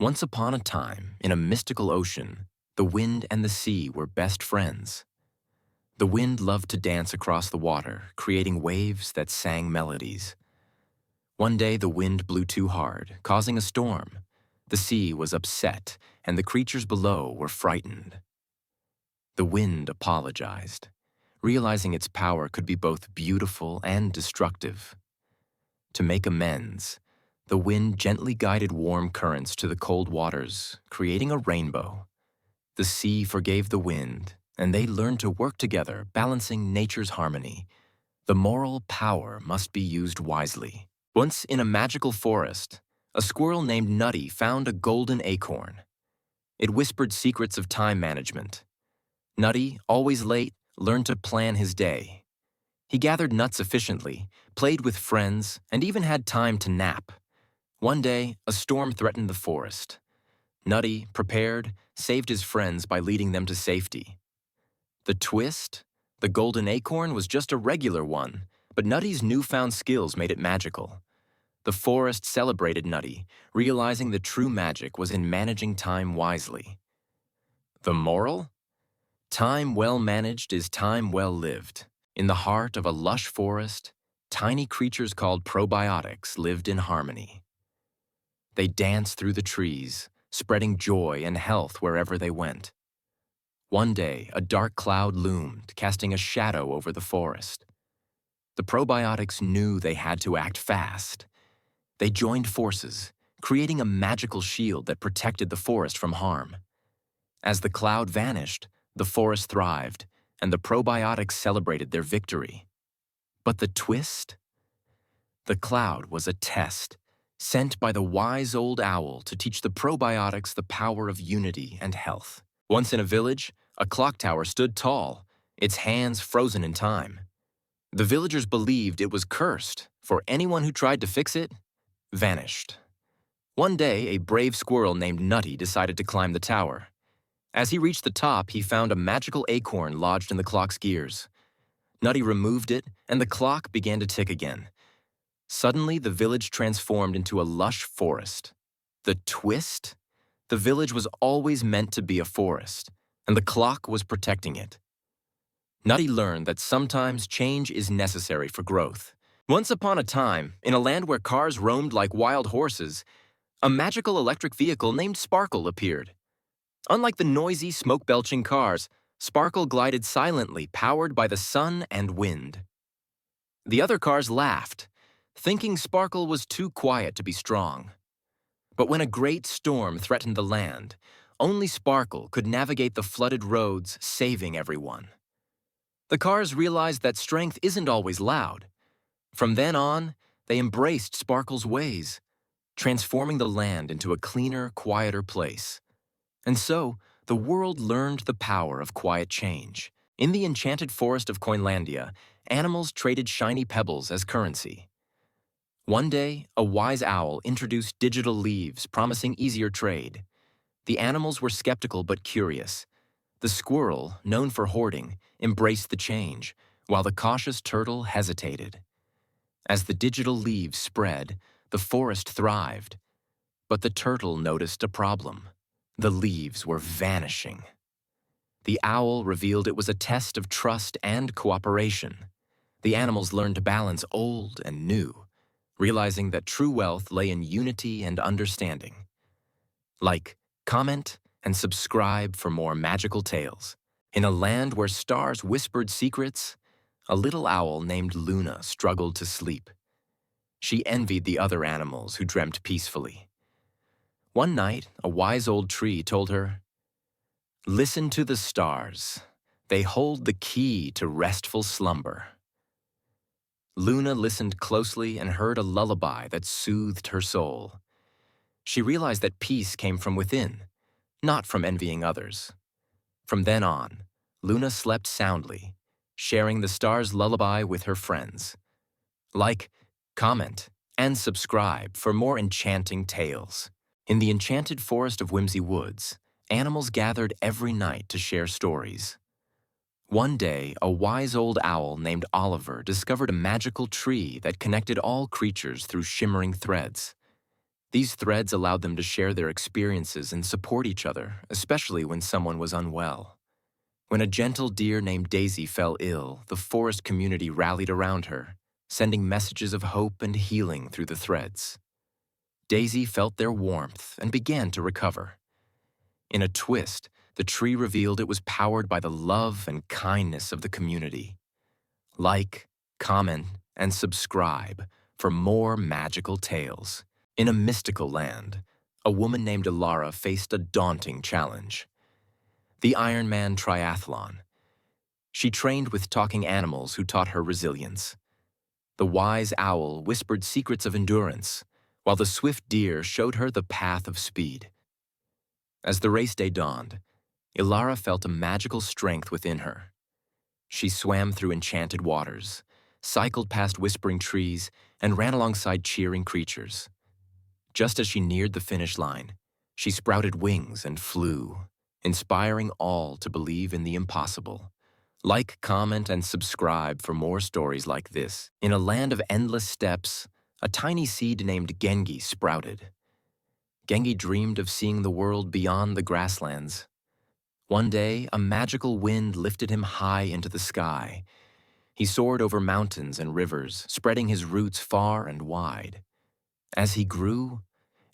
Once upon a time, in a mystical ocean, the wind and the sea were best friends. The wind loved to dance across the water, creating waves that sang melodies. One day, the wind blew too hard, causing a storm. The sea was upset, and the creatures below were frightened. The wind apologized, realizing its power could be both beautiful and destructive. To make amends, the wind gently guided warm currents to the cold waters, creating a rainbow. The sea forgave the wind, and they learned to work together, balancing nature's harmony. The moral power must be used wisely. Once in a magical forest, a squirrel named Nutty found a golden acorn. It whispered secrets of time management. Nutty, always late, learned to plan his day. He gathered nuts efficiently, played with friends, and even had time to nap. One day, a storm threatened the forest. Nutty, prepared, saved his friends by leading them to safety. The twist? The golden acorn was just a regular one, but Nutty's newfound skills made it magical. The forest celebrated Nutty, realizing the true magic was in managing time wisely. The moral? Time well managed is time well lived. In the heart of a lush forest, tiny creatures called probiotics lived in harmony. They danced through the trees, spreading joy and health wherever they went. One day, a dark cloud loomed, casting a shadow over the forest. The probiotics knew they had to act fast. They joined forces, creating a magical shield that protected the forest from harm. As the cloud vanished, the forest thrived, and the probiotics celebrated their victory. But the twist? The cloud was a test, sent by the wise old owl to teach the probiotics the power of unity and health. Once in a village, a clock tower stood tall, its hands frozen in time. The villagers believed it was cursed, for anyone who tried to fix it vanished. One day, a brave squirrel named Nutty decided to climb the tower. As he reached the top, he found a magical acorn lodged in the clock's gears. Nutty removed it, and the clock began to tick again. Suddenly, the village transformed into a lush forest. The twist? The village was always meant to be a forest, and the clock was protecting it. Nutty learned that sometimes change is necessary for growth. Once upon a time, in a land where cars roamed like wild horses, a magical electric vehicle named Sparkle appeared. Unlike the noisy, smoke-belching cars, Sparkle glided silently, powered by the sun and wind. The other cars laughed, thinking Sparkle was too quiet to be strong. But when a great storm threatened the land, only Sparkle could navigate the flooded roads, saving everyone. The cars realized that strength isn't always loud. From then on, they embraced Sparkle's ways, transforming the land into a cleaner, quieter place. And so, the world learned the power of quiet change. In the enchanted forest of Coinlandia, animals traded shiny pebbles as currency. One day, a wise owl introduced digital leaves, promising easier trade. The animals were skeptical but curious. The squirrel, known for hoarding, embraced the change, while the cautious turtle hesitated. As the digital leaves spread, the forest thrived. But the turtle noticed a problem. The leaves were vanishing. The owl revealed it was a test of trust and cooperation. The animals learned to balance old and new, realizing that true wealth lay in unity and understanding. Like, comment, and subscribe for more magical tales. In a land where stars whispered secrets, a little owl named Luna struggled to sleep. She envied the other animals who dreamt peacefully. One night, a wise old tree told her, "Listen to the stars. They hold the key to restful slumber." Luna listened closely and heard a lullaby that soothed her soul. She realized that peace came from within, not from envying others. From then on, Luna slept soundly, sharing the stars' lullaby with her friends. Like, comment, and subscribe for more enchanting tales. In the enchanted forest of Whimsy Woods, animals gathered every night to share stories. One day, a wise old owl named Oliver discovered a magical tree that connected all creatures through shimmering threads. These threads allowed them to share their experiences and support each other, especially when someone was unwell. When a gentle deer named Daisy fell ill, the forest community rallied around her, sending messages of hope and healing through the threads. Daisy felt their warmth and began to recover. In a twist, the tree revealed it was powered by the love and kindness of the community. Like, comment, and subscribe for more magical tales. In a mystical land, a woman named Ilara faced a daunting challenge: the Ironman Triathlon. She trained with talking animals who taught her resilience. The wise owl whispered secrets of endurance, while the swift deer showed her the path of speed. As the race day dawned, Ilara felt a magical strength within her. She swam through enchanted waters, cycled past whispering trees, and ran alongside cheering creatures. Just as she neared the finish line, she sprouted wings and flew, inspiring all to believe in the impossible. Like, comment, and subscribe for more stories like this. In a land of endless steps, a tiny seed named Gengi sprouted. Gengi dreamed of seeing the world beyond the grasslands. One day, a magical wind lifted him high into the sky. He soared over mountains and rivers, spreading his roots far and wide. As he grew,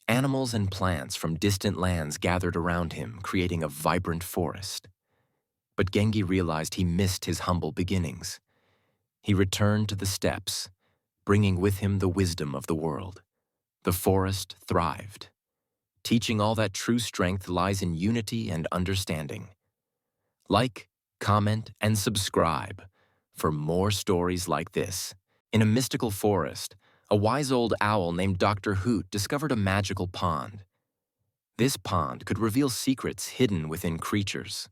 animals and plants from distant lands gathered around him, creating a vibrant forest. But Gengi realized he missed his humble beginnings. He returned to the steppes, bringing with him the wisdom of the world. The forest thrived, teaching all that true strength lies in unity and understanding. Like, comment, and subscribe for more stories like this. In a mystical forest, a wise old owl named Dr. Hoot discovered a magical pond. This pond could reveal secrets hidden within creatures.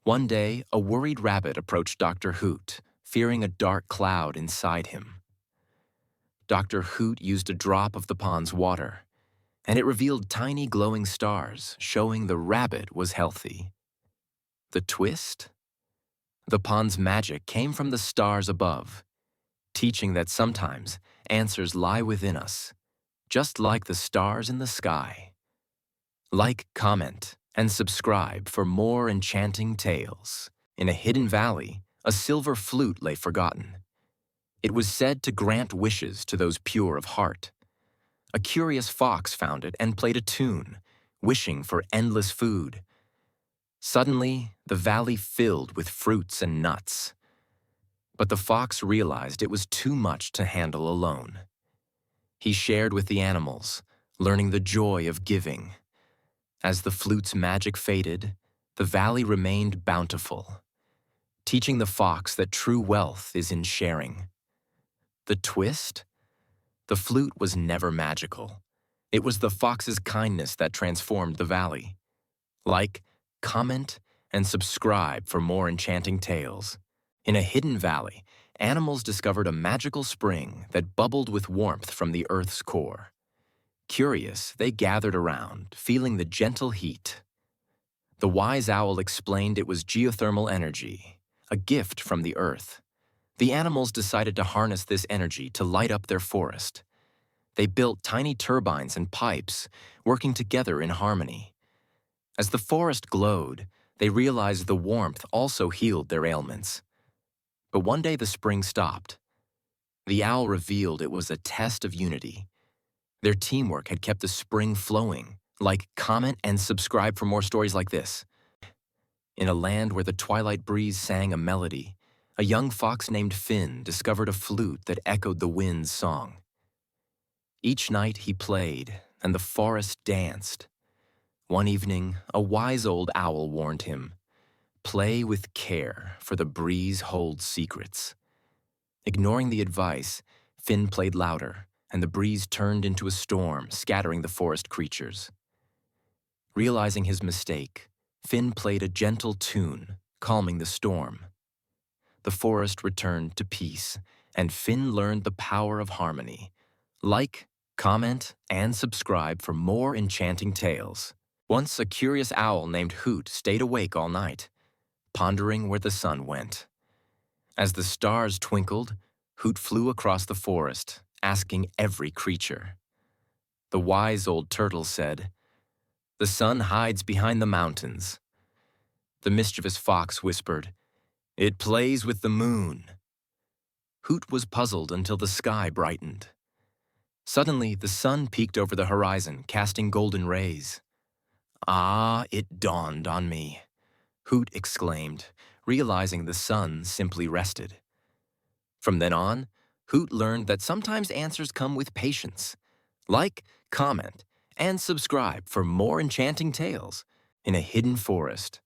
One day, a worried rabbit approached Dr. Hoot, fearing a dark cloud inside him. Dr. Hoot used a drop of the pond's water, and it revealed tiny glowing stars, showing the rabbit was healthy. The twist? The pond's magic came from the stars above, teaching that sometimes answers lie within us, just like the stars in the sky. Like, comment, and subscribe for more enchanting tales. In a hidden valley, a silver flute lay forgotten. It was said to grant wishes to those pure of heart. A curious fox found it and played a tune, wishing for endless food. Suddenly, the valley filled with fruits and nuts. But the fox realized it was too much to handle alone. He shared with the animals, learning the joy of giving. As the flute's magic faded, the valley remained bountiful, teaching the fox that true wealth is in sharing. The twist? The flute was never magical. It was the fox's kindness that transformed the valley. Like, comment, and subscribe for more enchanting tales. In a hidden valley, animals discovered a magical spring that bubbled with warmth from the earth's core. Curious, they gathered around, feeling the gentle heat. The wise owl explained it was geothermal energy, a gift from the earth. The animals decided to harness this energy to light up their forest. They built tiny turbines and pipes, working together in harmony. As the forest glowed, they realized the warmth also healed their ailments. But one day the spring stopped. The owl revealed it was a test of unity. Their teamwork had kept the spring flowing. Like, comment, and subscribe for more stories like this. In a land where the twilight breeze sang a melody, a young fox named Finn discovered a flute that echoed the wind's song. Each night he played, and the forest danced. One evening, a wise old owl warned him, "Play with care, for the breeze holds secrets." Ignoring the advice, Finn played louder, and the breeze turned into a storm, scattering the forest creatures. Realizing his mistake, Finn played a gentle tune, calming the storm. The forest returned to peace, and Finn learned the power of harmony. Like, comment, and subscribe for more enchanting tales. Once a curious owl named Hoot stayed awake all night, pondering where the sun went. As the stars twinkled, Hoot flew across the forest, asking every creature, The wise old turtle said, "The sun hides behind the mountains." The mischievous fox whispered, "It plays with the moon." Hoot was puzzled until the sky brightened. Suddenly, the sun peeked over the horizon, casting golden rays. "Ah," it dawned on me, Hoot exclaimed, realizing the sun simply rested. From then on, Hoot learned that sometimes answers come with patience. Like, comment, and subscribe for more enchanting tales. In a hidden forest,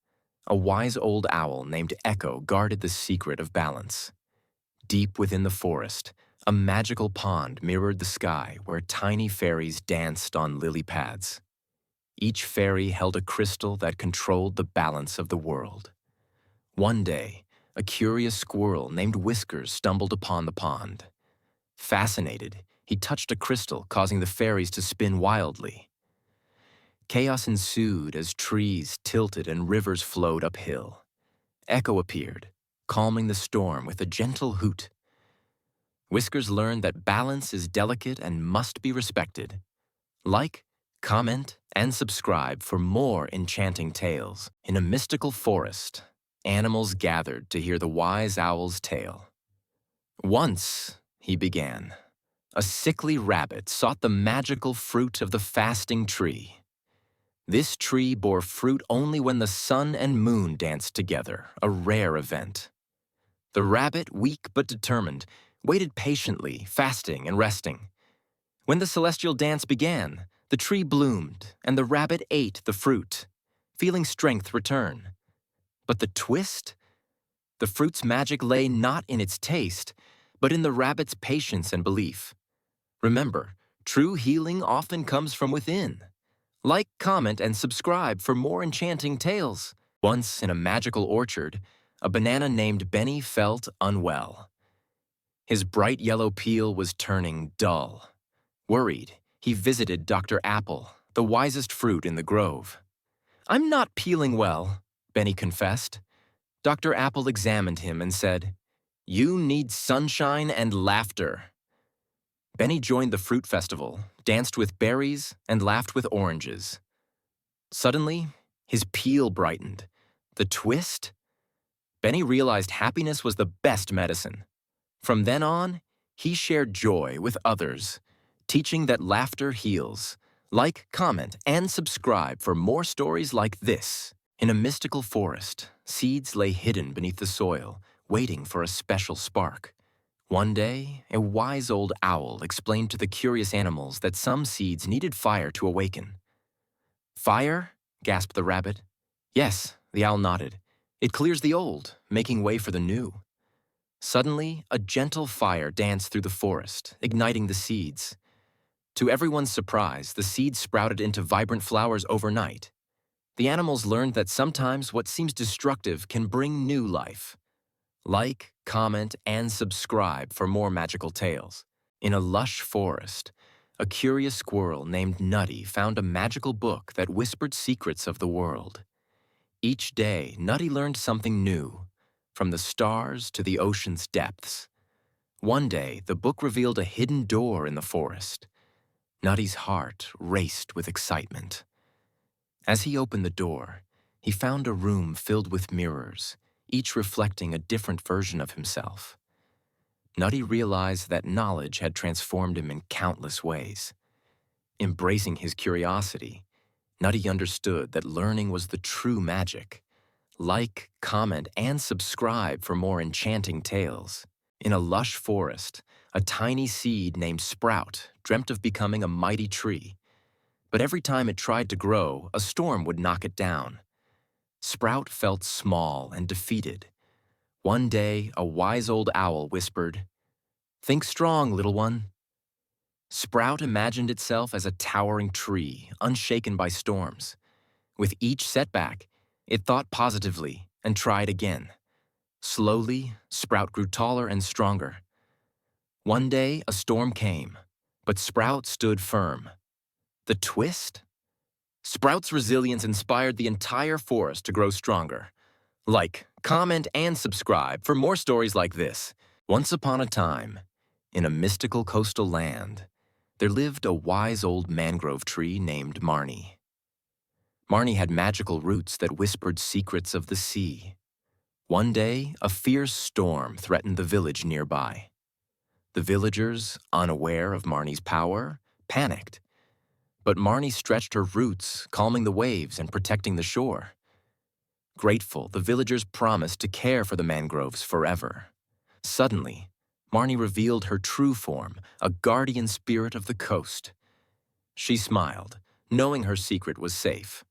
a wise old owl named Echo guarded the secret of balance. Deep within the forest, a magical pond mirrored the sky where tiny fairies danced on lily pads. Each fairy held a crystal that controlled the balance of the world. One day, a curious squirrel named Whiskers stumbled upon the pond. Fascinated, he touched a crystal, causing the fairies to spin wildly. Chaos ensued as trees tilted and rivers flowed uphill. Echo appeared, calming the storm with a gentle hoot. Whiskers learned that balance is delicate and must be respected. Like, comment, and subscribe for more enchanting tales. In a mystical forest, animals gathered to hear the wise owl's tale. Once, he began, a sickly rabbit sought the magical fruit of the fasting tree. This tree bore fruit only when the sun and moon danced together, a rare event. The rabbit, weak but determined, waited patiently, fasting and resting. When the celestial dance began, the tree bloomed, and the rabbit ate the fruit, feeling strength return. But the twist? The fruit's magic lay not in its taste, but in the rabbit's patience and belief. Remember, true healing often comes from within. Like, comment, and subscribe for more enchanting tales. Once in a magical orchard, a banana named Benny felt unwell. His bright yellow peel was turning dull. Worried, he visited Dr. Apple, the wisest fruit in the grove. "I'm not peeling well," Benny confessed. Dr. Apple examined him and said, "You need sunshine and laughter." Benny joined the fruit festival, danced with berries, and laughed with oranges. Suddenly, his peel brightened. The twist? Benny realized happiness was the best medicine. From then on, he shared joy with others, teaching that laughter heals. Like, comment, and subscribe for more stories like this. In a mystical forest, seeds lay hidden beneath the soil, waiting for a special spark. One day, a wise old owl explained to the curious animals that some seeds needed fire to awaken. "Fire?" gasped the rabbit. "Yes," the owl nodded. "It clears the old, making way for the new." Suddenly, a gentle fire danced through the forest, igniting the seeds. To everyone's surprise, the seeds sprouted into vibrant flowers overnight. The animals learned that sometimes what seems destructive can bring new life. Like, comment, and subscribe for more magical tales. In a lush forest, a curious squirrel named Nutty found a magical book that whispered secrets of the world. Each day, Nutty learned something new, from the stars to the ocean's depths. One day, the book revealed a hidden door in the forest. Nutty's heart raced with excitement. As he opened the door, he found a room filled with mirrors, each reflecting a different version of himself. Nutty realized that knowledge had transformed him in countless ways. Embracing his curiosity, Nutty understood that learning was the true magic. Like, comment, and subscribe for more enchanting tales. In a lush forest, a tiny seed named Sprout dreamt of becoming a mighty tree. But every time it tried to grow, a storm would knock it down. Sprout felt small and defeated. One day, a wise old owl whispered, "Think strong, little one." Sprout imagined itself as a towering tree, unshaken by storms. With each setback, it thought positively and tried again. Slowly, Sprout grew taller and stronger. One day, a storm came, but Sprout stood firm. The twist? Sprout's resilience inspired the entire forest to grow stronger. Like, comment, and subscribe for more stories like this. Once upon a time, in a mystical coastal land, there lived a wise old mangrove tree named Marnie. Marnie had magical roots that whispered secrets of the sea. One day, a fierce storm threatened the village nearby. The villagers, unaware of Marnie's power, panicked. But Marnie stretched her roots, calming the waves and protecting the shore. Grateful, the villagers promised to care for the mangroves forever. Suddenly, Marnie revealed her true form, a guardian spirit of the coast. She smiled, knowing her secret was safe.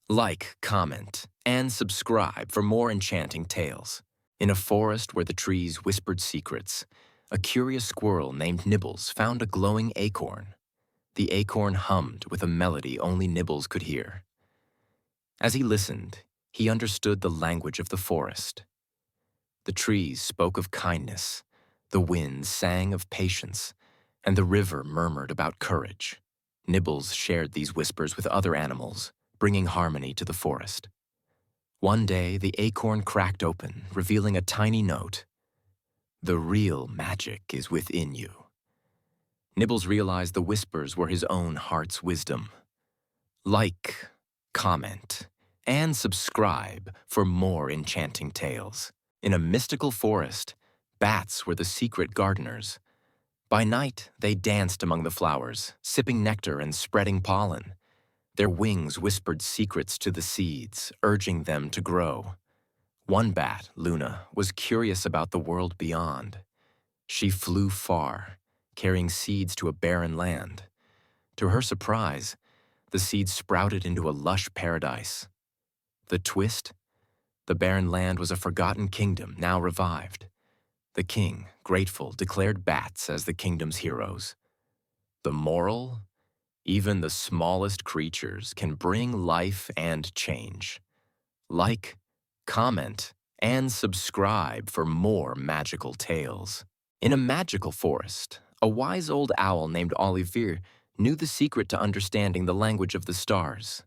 Like, comment, and subscribe for more enchanting tales. In a forest where the trees whispered secrets, a curious squirrel named Nibbles found a glowing acorn. The acorn hummed with a melody only Nibbles could hear. As he listened, he understood the language of the forest. The trees spoke of kindness, the wind sang of patience, and the river murmured about courage. Nibbles shared these whispers with other animals, bringing harmony to the forest. One day, the acorn cracked open, revealing a tiny note. "The real magic is within you." Nibbles realized the whispers were his own heart's wisdom. Like, comment, and subscribe for more enchanting tales. In a mystical forest, bats were the secret gardeners. By night, they danced among the flowers, sipping nectar and spreading pollen. Their wings whispered secrets to the seeds, urging them to grow. One bat, Luna, was curious about the world beyond. She flew far, carrying seeds to a barren land. To her surprise, the seeds sprouted into a lush paradise. The twist? The barren land was a forgotten kingdom, now revived. The king, grateful, declared bats as the kingdom's heroes. The moral? Even the smallest creatures can bring life and change. Like, comment, and subscribe for more magical tales. In a magical forest, a wise old owl named Olivier knew the secret to understanding the language of the stars.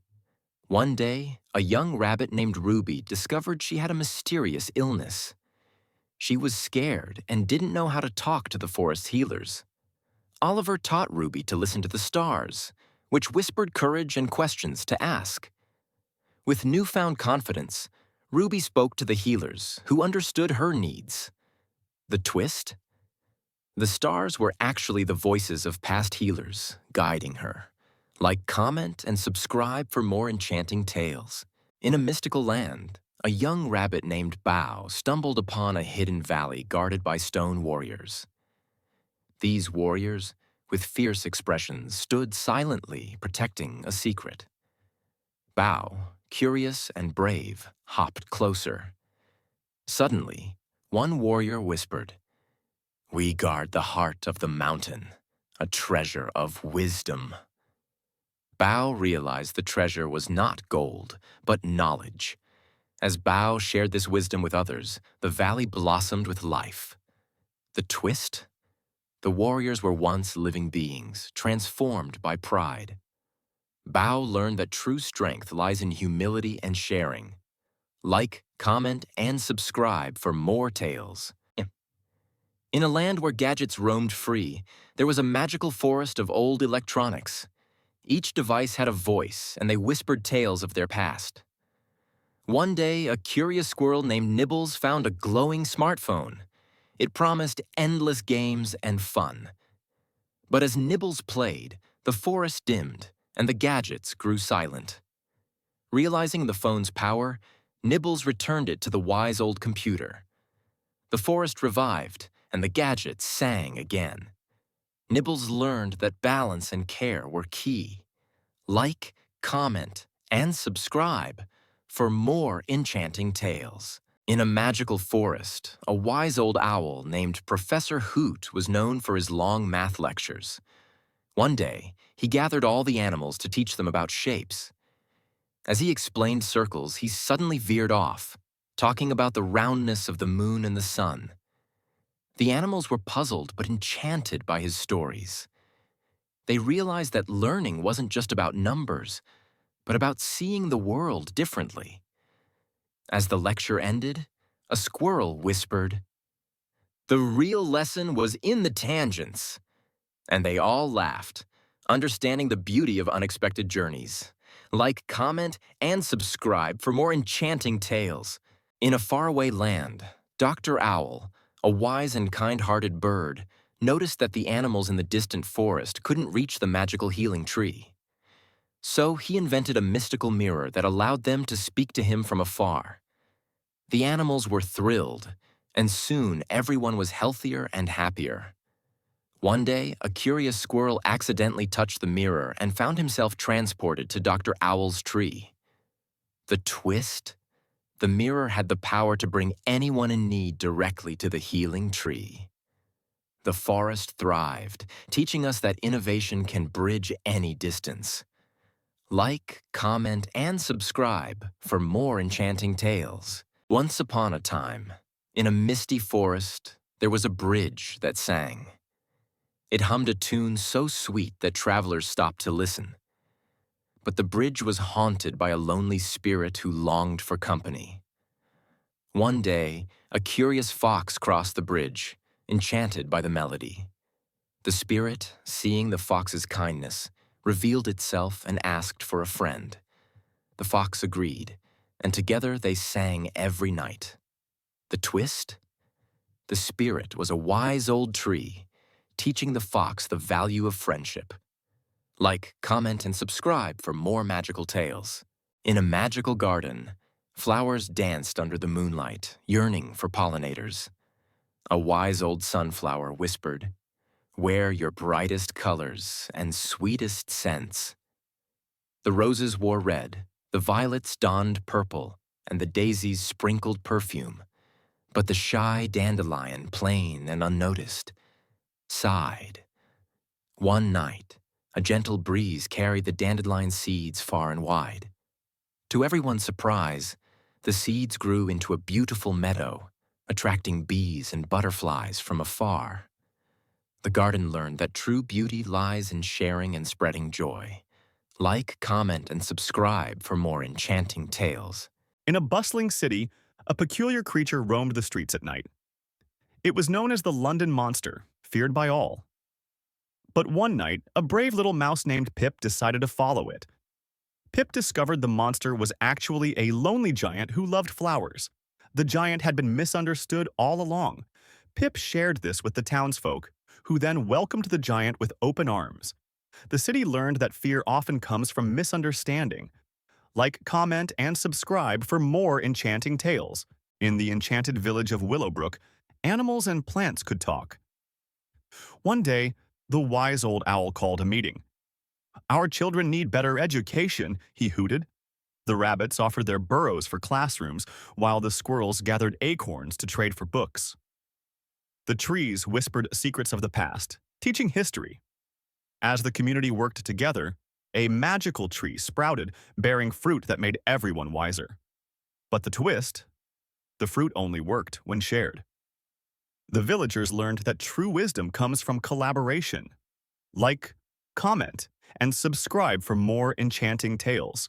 One day, a young rabbit named Ruby discovered she had a mysterious illness. She was scared and didn't know how to talk to the forest healers. Oliver taught Ruby to listen to the stars, which whispered courage and questions to ask. With newfound confidence, Ruby spoke to the healers, who understood her needs. The twist? The stars were actually the voices of past healers, guiding her. Like, comment, and subscribe for more enchanting tales. In a mystical land, a young rabbit named Bao stumbled upon a hidden valley guarded by stone warriors. These warriors, with fierce expressions, stood silently protecting a secret. Bao, curious and brave, hopped closer. Suddenly, one warrior whispered, "We guard the heart of the mountain, a treasure of wisdom." Bao realized the treasure was not gold, but knowledge. As Bao shared this wisdom with others, the valley blossomed with life. The twist? The warriors were once living beings, transformed by pride. Bao learned that true strength lies in humility and sharing. Like, comment, and subscribe for more tales. In a land where gadgets roamed free, there was a magical forest of old electronics. Each device had a voice, and they whispered tales of their past. One day, a curious squirrel named Nibbles found a glowing smartphone. It promised endless games and fun. But as Nibbles played, the forest dimmed, and the gadgets grew silent. Realizing the phone's power, Nibbles returned it to the wise old computer. The forest revived, and the gadgets sang again. Nibbles learned that balance and care were key. Like, comment, and subscribe for more enchanting tales. In a magical forest, a wise old owl named Professor Hoot was known for his long math lectures. One day, he gathered all the animals to teach them about shapes. As he explained circles, he suddenly veered off, talking about the roundness of the moon and the sun. The animals were puzzled but enchanted by his stories. They realized that learning wasn't just about numbers, but about seeing the world differently. As the lecture ended, a squirrel whispered, "The real lesson was in the tangents." And they all laughed, understanding the beauty of unexpected journeys. Like, comment, and subscribe for more enchanting tales. In a faraway land, Dr. Owl, a wise and kind-hearted bird, noticed that the animals in the distant forest couldn't reach the magical healing tree. So he invented a mystical mirror that allowed them to speak to him from afar. The animals were thrilled, and soon everyone was healthier and happier. One day, a curious squirrel accidentally touched the mirror and found himself transported to Dr. Owl's tree. The twist? The mirror had the power to bring anyone in need directly to the healing tree. The forest thrived, teaching us that innovation can bridge any distance. Like, comment, and subscribe for more enchanting tales. Once upon a time, in a misty forest, there was a bridge that sang. It hummed a tune so sweet that travelers stopped to listen. But the bridge was haunted by a lonely spirit who longed for company. One day, a curious fox crossed the bridge, enchanted by the melody. The spirit, seeing the fox's kindness, revealed itself and asked for a friend. The fox agreed, and together they sang every night. The twist? The spirit was a wise old tree, teaching the fox the value of friendship. Like, comment, and subscribe for more magical tales. In a magical garden, flowers danced under the moonlight, yearning for pollinators. A wise old sunflower whispered, "Wear your brightest colors and sweetest scents." The roses wore red, the violets donned purple, and the daisies sprinkled perfume. But the shy dandelion, plain and unnoticed, sighed. One night, a gentle breeze carried the dandelion seeds far and wide. To everyone's surprise, the seeds grew into a beautiful meadow, attracting bees and butterflies from afar. The garden learned that true beauty lies in sharing and spreading joy. Like, comment, and subscribe for more enchanting tales. In a bustling city, a peculiar creature roamed the streets at night. It was known as the London Monster, feared by all. But one night, a brave little mouse named Pip decided to follow it. Pip discovered the monster was actually a lonely giant who loved flowers. The giant had been misunderstood all along. Pip shared this with the townsfolk, who then welcomed the giant with open arms. The city learned that fear often comes from misunderstanding. Like, comment, and subscribe for more enchanting tales. In the enchanted village of Willowbrook, animals and plants could talk. One day, the wise old owl called a meeting. "Our children need better education," he hooted. The rabbits offered their burrows for classrooms, while the squirrels gathered acorns to trade for books. The trees whispered secrets of the past, teaching history. As the community worked together, a magical tree sprouted, bearing fruit that made everyone wiser. But the twist? The fruit only worked when shared. The villagers learned that true wisdom comes from collaboration. Like, comment, and subscribe for more enchanting tales.